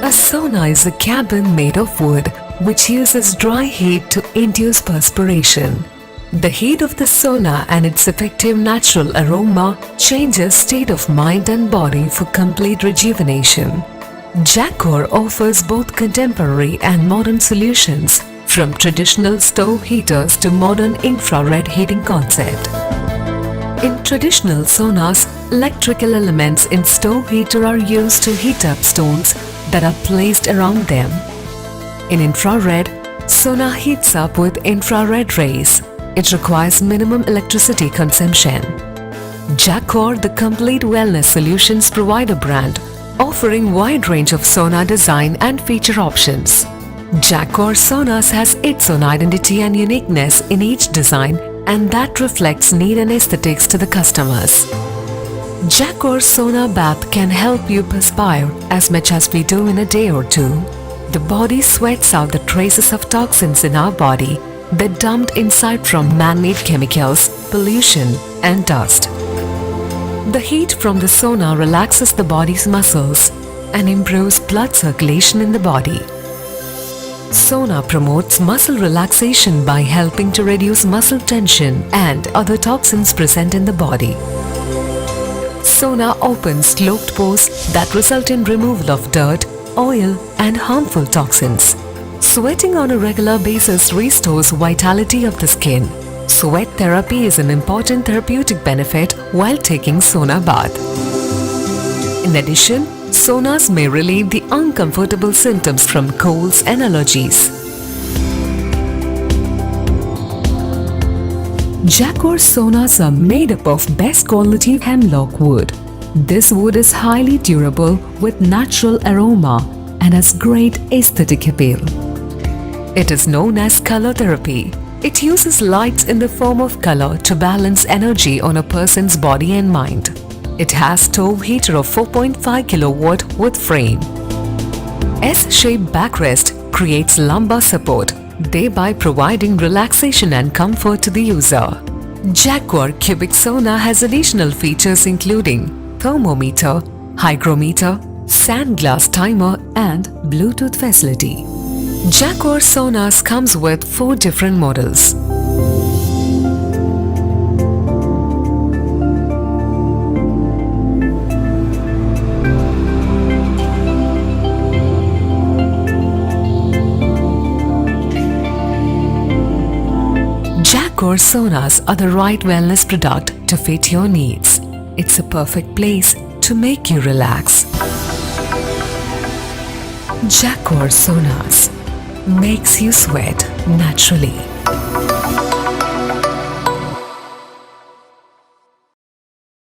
A sauna is a cabin made of wood which uses dry heat to induce perspiration. The heat of the sauna and its effective natural aroma changes state of mind and body for complete rejuvenation. Jaquar offers both contemporary and modern solutions, from traditional stove heaters to modern infrared heating concept. In traditional saunas, electrical elements in stove heater are used to heat up stones that are placed around them. In infrared, sauna heats up with infrared rays. It requires minimum electricity consumption. Jaquar, the complete wellness solutions provider brand, offering wide range of sauna design and feature options. Jaquar Saunas has its own identity and uniqueness in each design, and that reflects need and aesthetics to the customers. Jaquar Sauna Bath can help you perspire as much as we do in a day or two. The body sweats out the traces of toxins in our body that dumped inside from man-made chemicals, pollution and dust. The heat from the sauna relaxes the body's muscles and improves blood circulation in the body. Sauna promotes muscle relaxation by helping to reduce muscle tension and other toxins present in the body. Sauna opens sloped pores that result in removal of dirt, oil and harmful toxins. Sweating on a regular basis restores vitality of the skin. Sweat therapy is an important therapeutic benefit while taking sauna bath. In addition, saunas may relieve the uncomfortable symptoms from colds and allergies. Jaquar saunas are made up of best quality hemlock wood. This wood is highly durable with natural aroma and has great aesthetic appeal. It is known as color therapy. It uses lights in the form of color to balance energy on a person's body and mind. It has stove heater of 4.5 kW with frame. S-shaped backrest creates lumbar support, thereby providing relaxation and comfort to the user. Jaquar KUBIX sauna has additional features including thermometer, hygrometer, sand glass timer and Bluetooth facility. Jaquar saunas comes with 4 different models. Jaquar saunas are the right wellness product to fit your needs. It's a perfect place to make you relax. Jaquar saunas makes you sweat naturally.